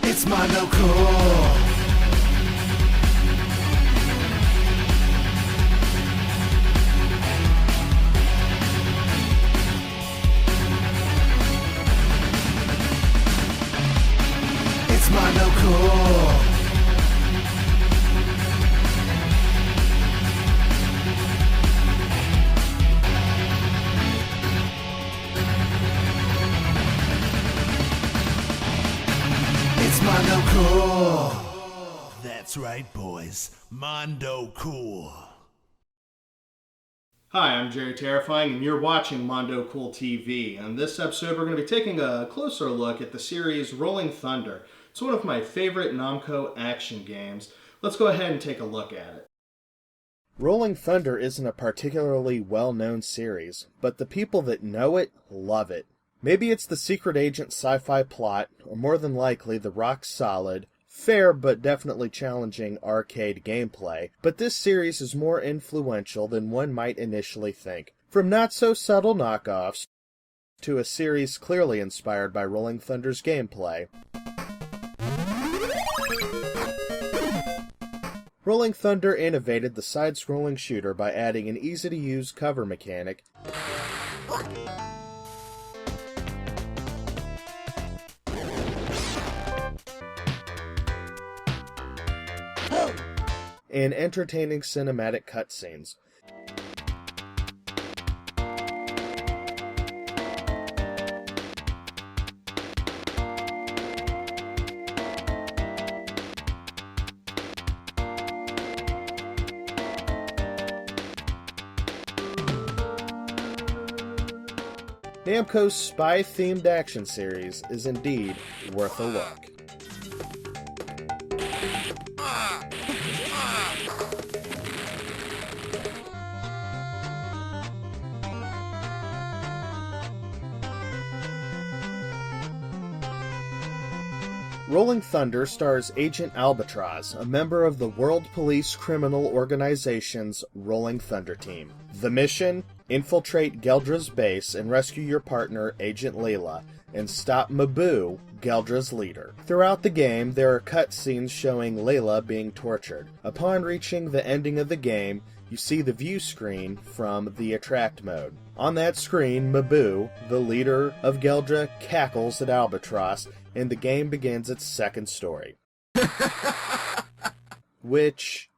It's Mondo Cool. It's Mondo Cool. It's Mondo Cool. That's right, boys. Mondo Cool. Hi, I'm JerryTerrifying, and you're watching Mondo Cool TV. On this episode, we're going to be taking a closer look at the series Rolling Thunder. It's one of my favorite Namco action games. Let's go ahead and take a look at it. Rolling Thunder isn't a particularly well-known series, but the people that know it love it. Maybe it's the secret agent sci-fi plot, or more than likely the rock-solid, fair but definitely challenging arcade gameplay, but this series is more influential than one might initially think. From not-so-subtle knockoffs to a series clearly inspired by Rolling Thunder's gameplay. Rolling Thunder innovated the side-scrolling shooter by adding an easy-to-use cover mechanic and entertaining cinematic cutscenes. Namco's spy-themed action series is indeed worth a look. Rolling Thunder stars Agent Albatross, a member of the World Police Criminal Organization's Rolling Thunder team. The mission? Infiltrate Geldra's base and rescue your partner, Agent Layla, and stop Mabu, Geldra's leader. Throughout the game, there are cutscenes showing Layla being tortured. Upon reaching the ending of the game, you see the view screen from the Attract mode. On that screen, Mabu, the leader of Geldra, cackles at Albatross, and the game begins its second story. Which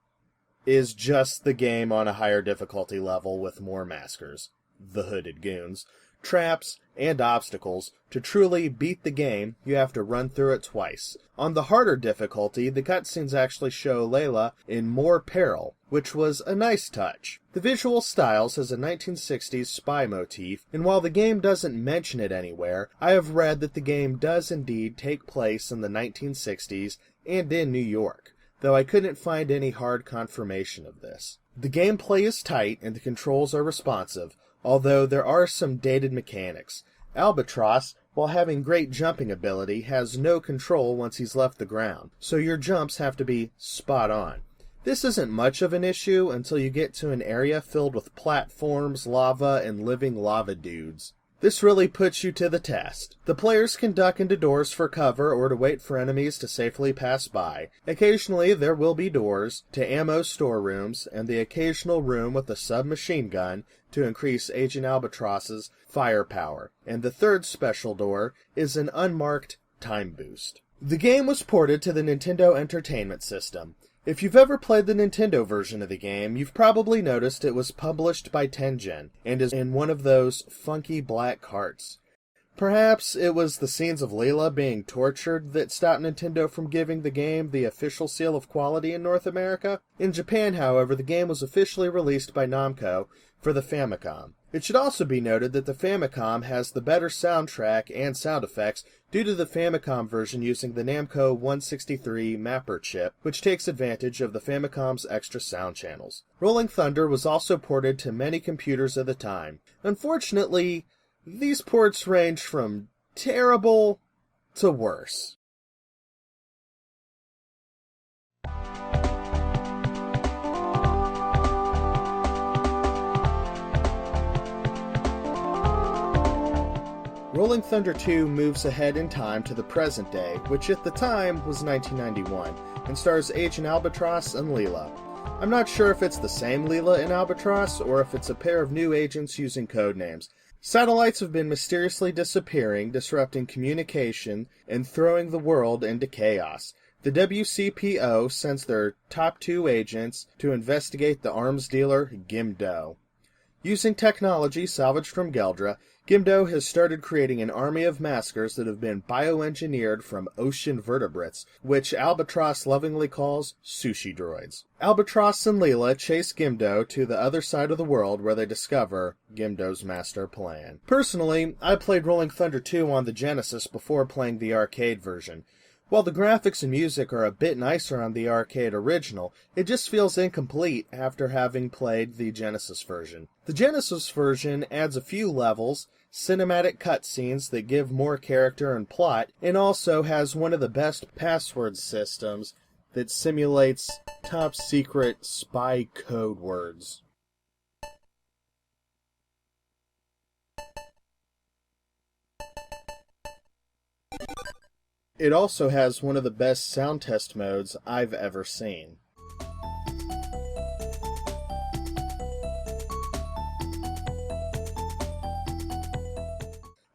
is just the game on a higher difficulty level with more maskers, the hooded goons, traps, and obstacles. To truly beat the game, you have to run through it twice. On the harder difficulty, the cutscenes actually show Layla in more peril, which was a nice touch. The visual styles has a 1960s spy motif, and while the game doesn't mention it anywhere, I have read that the game does indeed take place in the 1960s and in New York, though I couldn't find any hard confirmation of this. The gameplay is tight and the controls are responsive, although there are some dated mechanics. Albatross, while having great jumping ability, has no control once he's left the ground, so your jumps have to be spot on. This isn't much of an issue until you get to an area filled with platforms, lava, and living lava dudes. This really puts you to the test. The players can duck into doors for cover or to wait for enemies to safely pass by. Occasionally there will be doors to ammo storerooms and the occasional room with a submachine gun to increase Agent Albatross's firepower. And the third special door is an unmarked time boost. The game was ported to the Nintendo Entertainment System. If you've ever played the Nintendo version of the game, you've probably noticed it was published by Tengen, and is in one of those funky black carts. Perhaps it was the scenes of Layla being tortured that stopped Nintendo from giving the game the official seal of quality in North America. In Japan, however, the game was officially released by Namco for the Famicom. It should also be noted that the Famicom has the better soundtrack and sound effects due to the Famicom version using the Namco 163 mapper chip, which takes advantage of the Famicom's extra sound channels. Rolling Thunder was also ported to many computers at the time. Unfortunately, these ports range from terrible to worse. Rolling Thunder 2 moves ahead in time to the present day, which at the time was 1991, and stars Agent Albatross and Leela. I'm not sure if it's the same Leela and Albatross, or if it's a pair of new agents using codenames. Satellites have been mysteriously disappearing, disrupting communication, and throwing the world into chaos. The WCPO sends their top 2 agents to investigate the arms dealer Gimdo. Using technology salvaged from Geldra, Gimdo has started creating an army of maskers that have been bioengineered from ocean vertebrates, which Albatross lovingly calls sushi droids. Albatross and Leela chase Gimdo to the other side of the world where they discover Gimdo's master plan. Personally, I played Rolling Thunder 2 on the Genesis before playing the arcade version. While the graphics and music are a bit nicer on the arcade original, it just feels incomplete after having played the Genesis version. The Genesis version adds a few levels, cinematic cutscenes that give more character and plot, and also has one of the best password systems that simulates top-secret spy code words. It also has one of the best sound test modes I've ever seen.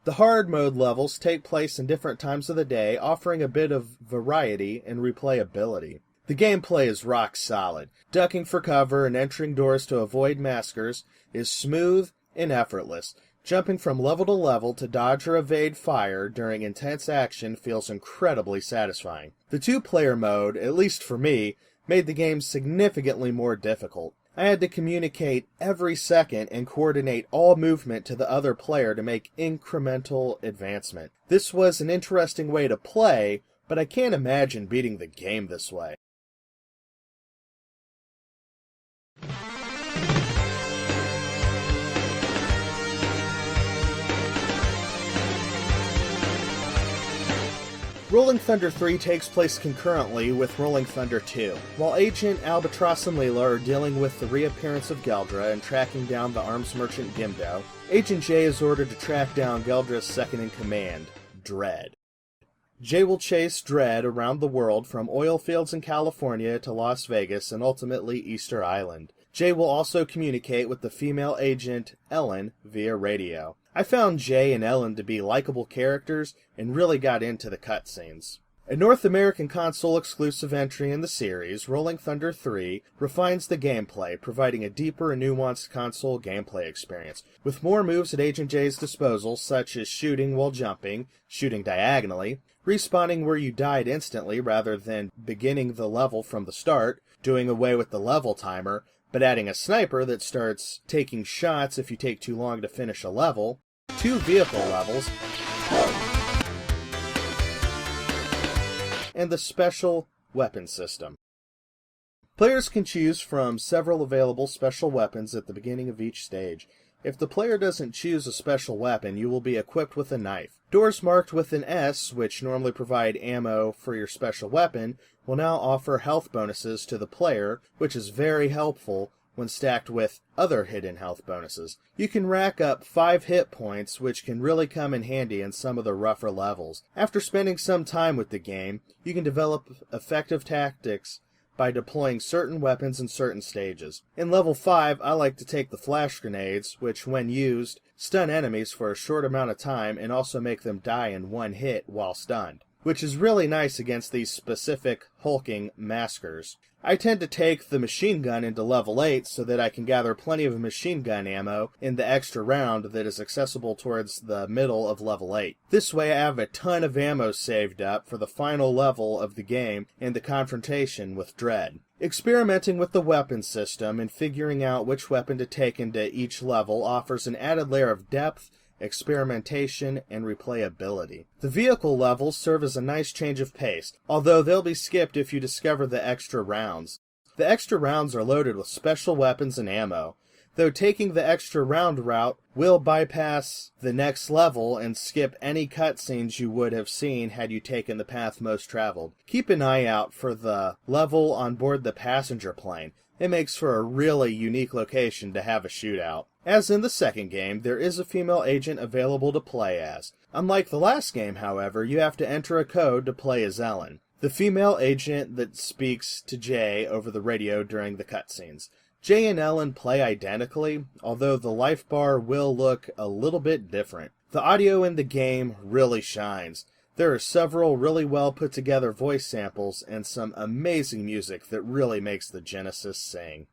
The hard mode levels take place in different times of the day, offering a bit of variety and replayability. The gameplay is rock solid. Ducking for cover and entering doors to avoid maskers is smooth and effortless. Jumping from level to level to dodge or evade fire during intense action feels incredibly satisfying. The 2-player mode, at least for me, made the game significantly more difficult. I had to communicate every second and coordinate all movement to the other player to make incremental advancement. This was an interesting way to play, but I can't imagine beating the game this way. Rolling Thunder 3 takes place concurrently with Rolling Thunder 2. While Agent Albatross and Leela are dealing with the reappearance of Geldra and tracking down the arms merchant Gimdo, Agent J is ordered to track down Geldra's second-in-command, Dredd. J will chase Dredd around the world from oil fields in California to Las Vegas and ultimately Easter Island. Jay will also communicate with the female agent Ellen via radio. I found Jay and Ellen to be likable characters and really got into the cutscenes. A North American console-exclusive entry in the series, Rolling Thunder 3, refines the gameplay, providing a deeper and nuanced console gameplay experience. With more moves at Agent J's disposal, such as shooting while jumping, shooting diagonally, respawning where you died instantly rather than beginning the level from the start, doing away with the level timer, but adding a sniper that starts taking shots if you take too long to finish a level, 2 vehicle levels, and the special weapon system. Players can choose from several available special weapons at the beginning of each stage. If the player doesn't choose a special weapon, you will be equipped with a knife. Doors marked with an S, which normally provide ammo for your special weapon, will now offer health bonuses to the player, which is very helpful when stacked with other hidden health bonuses. You can rack up 5 hit points, which can really come in handy in some of the rougher levels. After spending some time with the game, you can develop effective tactics by deploying certain weapons in certain stages. In level 5, I like to take the flash grenades, which when used, stun enemies for a short amount of time and also make them die in one hit while stunned, which is really nice against these specific hulking maskers. I tend to take the machine gun into level 8 so that I can gather plenty of machine gun ammo in the extra round that is accessible towards the middle of level 8. This way I have a ton of ammo saved up for the final level of the game and the confrontation with Dredd. Experimenting with the weapon system and figuring out which weapon to take into each level offers an added layer of depth, experimentation, and replayability. The vehicle levels serve as a nice change of pace, although they'll be skipped if you discover the extra rounds. The extra rounds are loaded with special weapons and ammo, though taking the extra round route will bypass the next level and skip any cutscenes you would have seen had you taken the path most traveled. Keep an eye out for the level on board the passenger plane. It makes for a really unique location to have a shootout. As in the second game, there is a female agent available to play as. Unlike the last game, however, you have to enter a code to play as Ellen, the female agent that speaks to Jay over the radio during the cutscenes. Jay and Ellen play identically, although the life bar will look a little bit different. The audio in the game really shines. There are several really well put together voice samples and some amazing music that really makes the Genesis sing.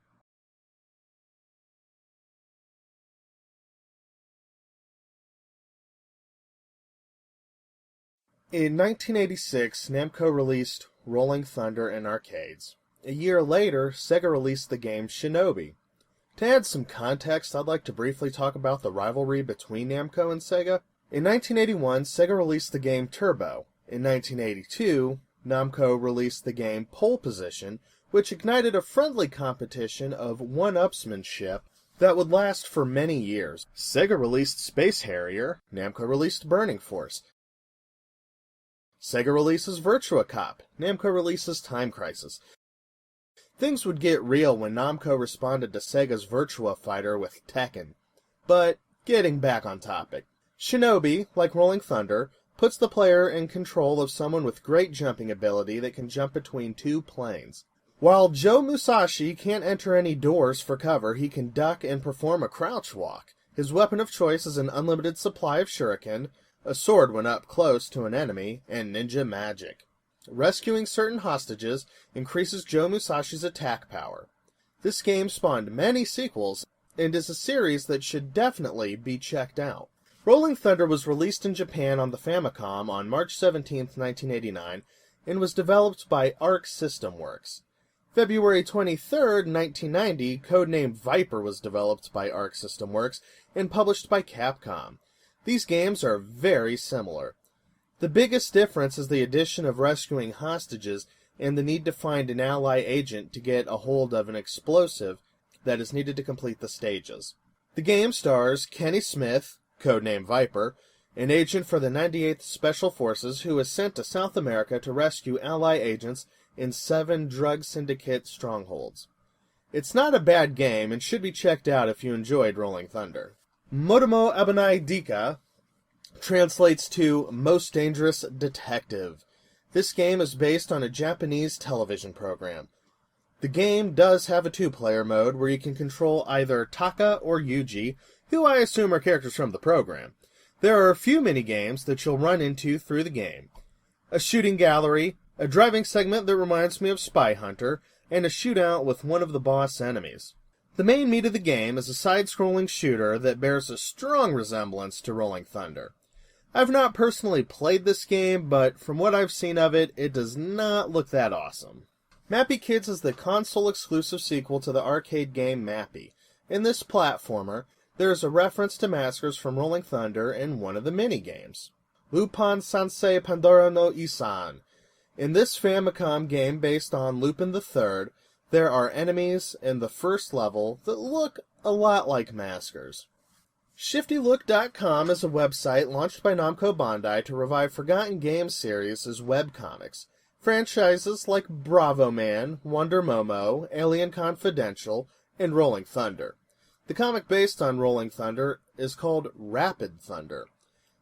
In 1986, Namco released Rolling Thunder in arcades. A year later, Sega released the game Shinobi. To add some context, I'd like to briefly talk about the rivalry between Namco and Sega. In 1981, Sega released the game Turbo. In 1982, Namco released the game Pole Position, which ignited a friendly competition of one-upsmanship that would last for many years. Sega released Space Harrier, Namco released Burning Force. Sega releases Virtua Cop, Namco releases Time Crisis. Things would get real when Namco responded to Sega's Virtua Fighter with Tekken. But, getting back on topic. Shinobi, like Rolling Thunder, puts the player in control of someone with great jumping ability that can jump between two planes. While Joe Musashi can't enter any doors for cover, he can duck and perform a crouch walk. His weapon of choice is an unlimited supply of shuriken, a sword when up close to an enemy, and ninja magic. Rescuing certain hostages increases Joe Musashi's attack power. This game spawned many sequels, and is a series that should definitely be checked out. Rolling Thunder was released in Japan on the Famicom on March 17, 1989, and was developed by Arc System Works. February 23, 1990, codenamed Viper was developed by Arc System Works and published by Capcom. These games are very similar. The biggest difference is the addition of rescuing hostages and the need to find an ally agent to get a hold of an explosive that is needed to complete the stages. The game stars Kenny Smith, codenamed Viper, an agent for the 98th Special Forces who is sent to South America to rescue ally agents in 7 drug syndicate strongholds. It's not a bad game and should be checked out if you enjoyed Rolling Thunder. Motomo Abanai Dika translates to Most Dangerous Detective. This game is based on a Japanese television program. The game does have a 2-player mode where you can control either Taka or Yuji, who I assume are characters from the program. There are a few mini-games that you'll run into through the game. A shooting gallery, a driving segment that reminds me of Spy Hunter, and a shootout with one of the boss enemies. The main meat of the game is a side-scrolling shooter that bears a strong resemblance to Rolling Thunder. I've not personally played this game, but from what I've seen of it, it does not look that awesome. Mappy Kids is the console-exclusive sequel to the arcade game Mappy. In this platformer, there is a reference to maskers from Rolling Thunder in one of the mini-games. Lupin Sansei Pandora no Isan. In this Famicom game based on Lupin III, there are enemies in the first level that look a lot like maskers. ShiftyLook.com is a website launched by Namco Bandai to revive forgotten game series as webcomics. Franchises like Bravo Man, Wonder Momo, Alien Confidential, and Rolling Thunder. The comic based on Rolling Thunder is called Rapid Thunder.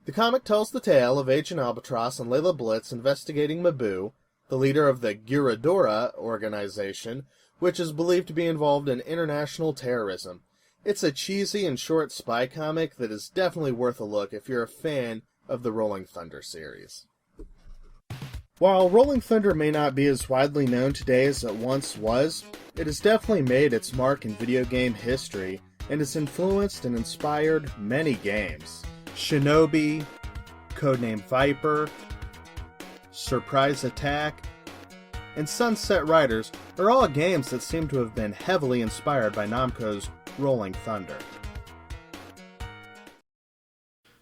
The comic tells the tale of Agent Albatross and Layla Blitz investigating Mabu, the leader of the Giradora organization, which is believed to be involved in international terrorism. It's a cheesy and short spy comic that is definitely worth a look if you're a fan of the Rolling Thunder series. While Rolling Thunder may not be as widely known today as it once was, it has definitely made its mark in video game history and has influenced and inspired many games. Shinobi, codenamed Viper, Surprise Attack, and Sunset Riders are all games that seem to have been heavily inspired by Namco's Rolling Thunder.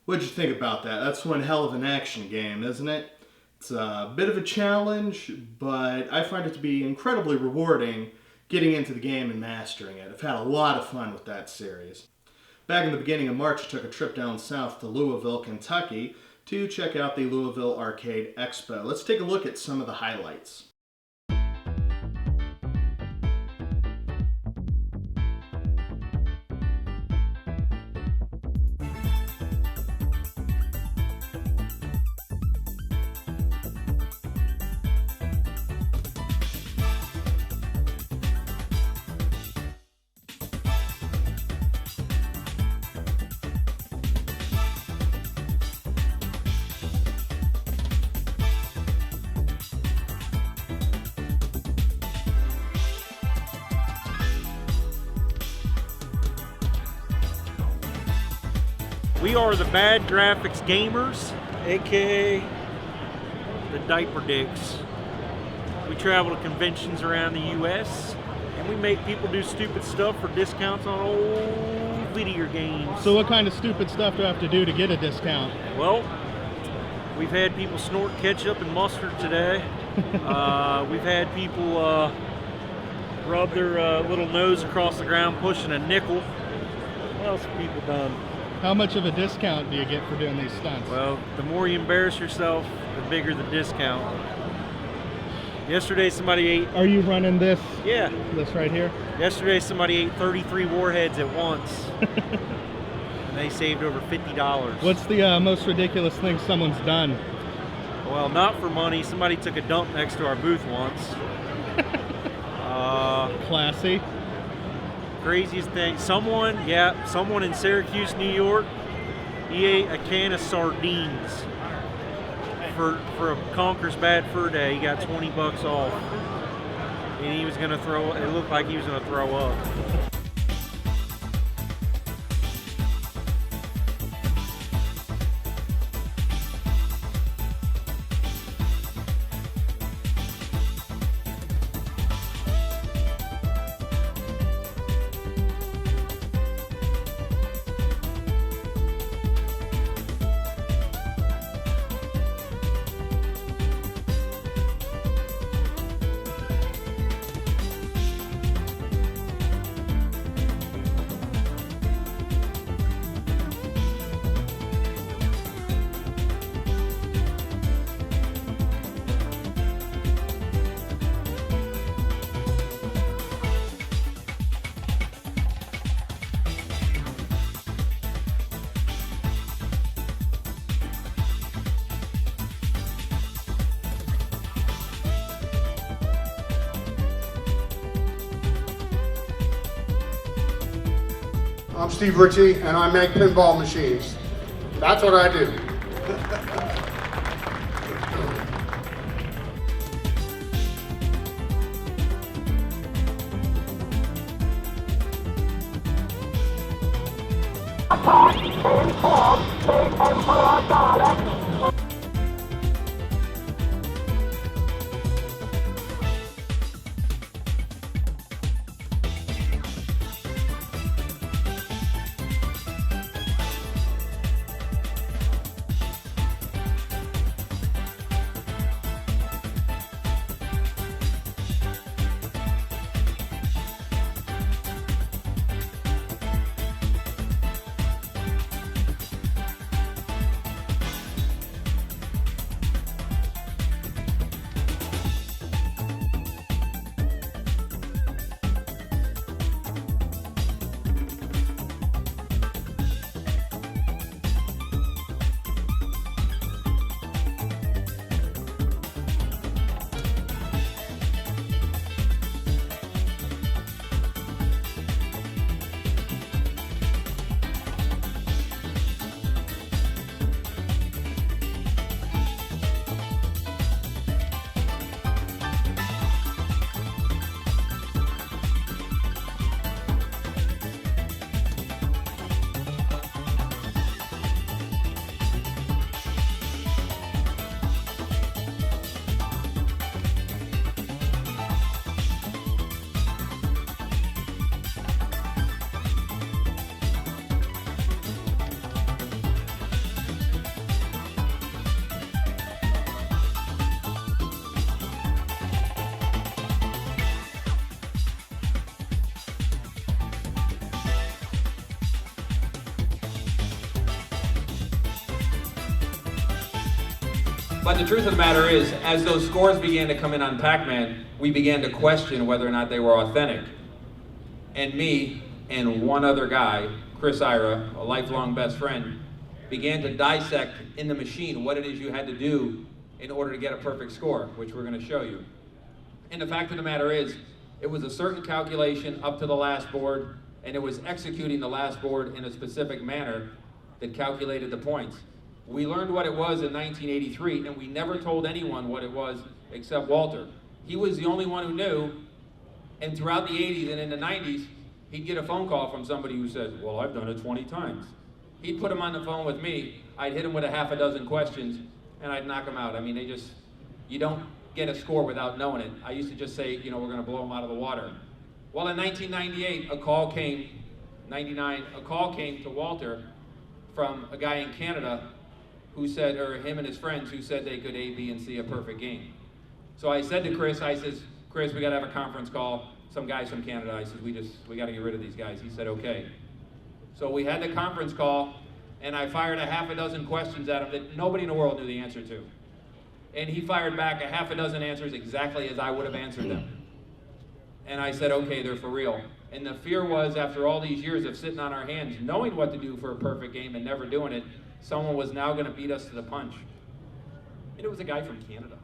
What'd you think about that? That's one hell of an action game, isn't it? It's a bit of a challenge, but I find it to be incredibly rewarding getting into the game and mastering it. I've had a lot of fun with that series. Back in the beginning of March, I took a trip down south to Louisville, Kentucky to check out the Louisville Arcade Expo. Let's take a look at some of the highlights. We are the Bad Graphics Gamers, aka the Diaper Dicks. We travel to conventions around the US and we make people do stupid stuff for discounts on old video games. So what kind of stupid stuff do I have to do to get a discount? Well, we've had people snort ketchup and mustard today. We've had people rub their little nose across the ground pushing a nickel. What else have people done? How much of a discount do you get for doing these stunts? Well, the more you embarrass yourself, the bigger the discount. Yesterday somebody ate... Are you running this? Yeah. This right here? Yesterday somebody ate 33 warheads at once. And they saved over $50. What's the most ridiculous thing someone's done? Well, not for money. Somebody took a dump next to our booth once. Classy. Craziest thing. Someone in Syracuse, New York, he ate a can of sardines for a Conker's Bad Fur Day. He got 20 bucks off. And he was going to throw, it looked like he was going to throw up. I'm Steve Ritchie, and I make pinball machines. That's what I do. But the truth of the matter is, as those scores began to come in on Pac-Man, we began to question whether or not they were authentic. And me and one other guy, Chris Ira, a lifelong best friend, began to dissect in the machine what it is you had to do in order to get a perfect score, which we're going to show you. And the fact of the matter is, it was a certain calculation up to the last board, and it was executing the last board in a specific manner that calculated the points. We learned what it was in 1983, and we never told anyone what it was except Walter. He was the only one who knew, and throughout the 80s and in the 90s, he'd get a phone call from somebody who said, well, I've done it 20 times. He'd put him on the phone with me. I'd hit him with a half a dozen questions, and I'd knock him out. I mean, you don't get a score without knowing it. I used to just say, we're going to blow him out of the water. Well, in 1998, a call came to Walter from a guy in Canada who said, or him and his friends who said they could A, B, and C a perfect game. So I said to Chris, Chris, we got to have a conference call. Some guys from Canada. I said, we got to get rid of these guys. He said, okay. So we had the conference call, and I fired a half a dozen questions at him that nobody in the world knew the answer to. And he fired back a half a dozen answers exactly as I would have answered them. And I said, okay, they're for real. And the fear was, after all these years of sitting on our hands, knowing what to do for a perfect game and never doing it, someone was now going to beat us to the punch. And it was a guy from Canada.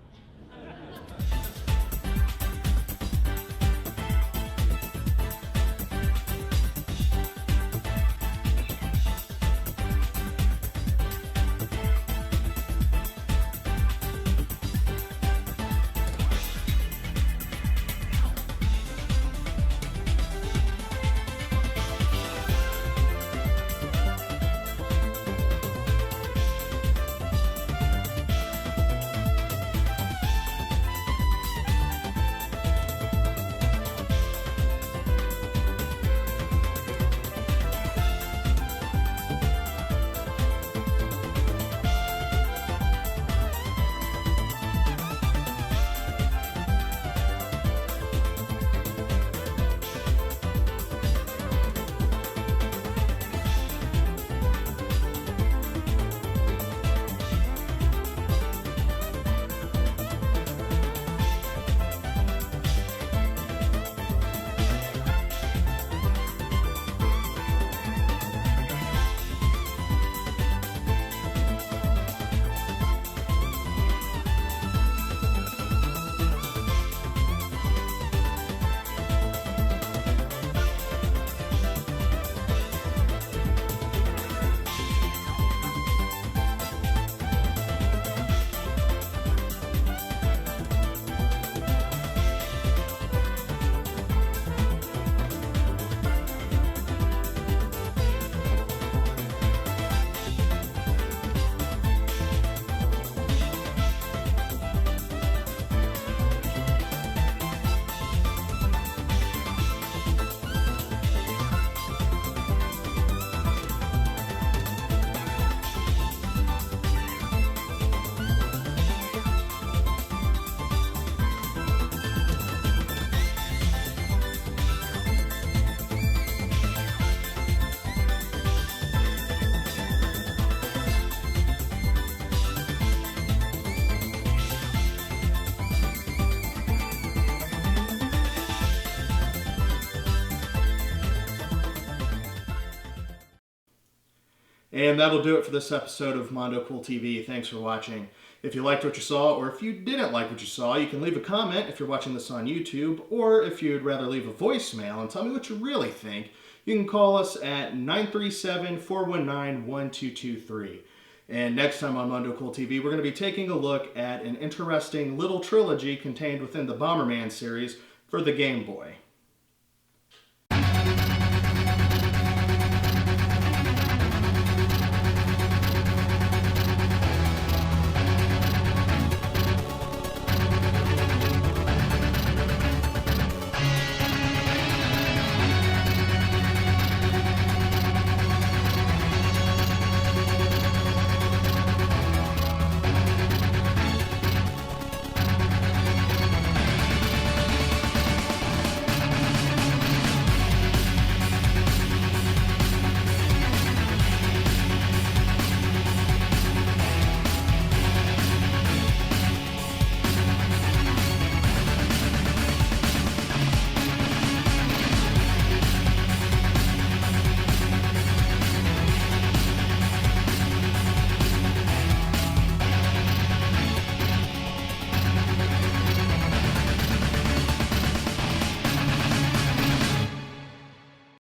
And that'll do it for this episode of Mondo Cool TV. Thanks for watching. If you liked what you saw, or if you didn't like what you saw, you can leave a comment if you're watching this on YouTube, or if you'd rather leave a voicemail and tell me what you really think, you can call us at 937-419-1223. And next time on Mondo Cool TV, we're going to be taking a look at an interesting little trilogy contained within the Bomberman series for the Game Boy.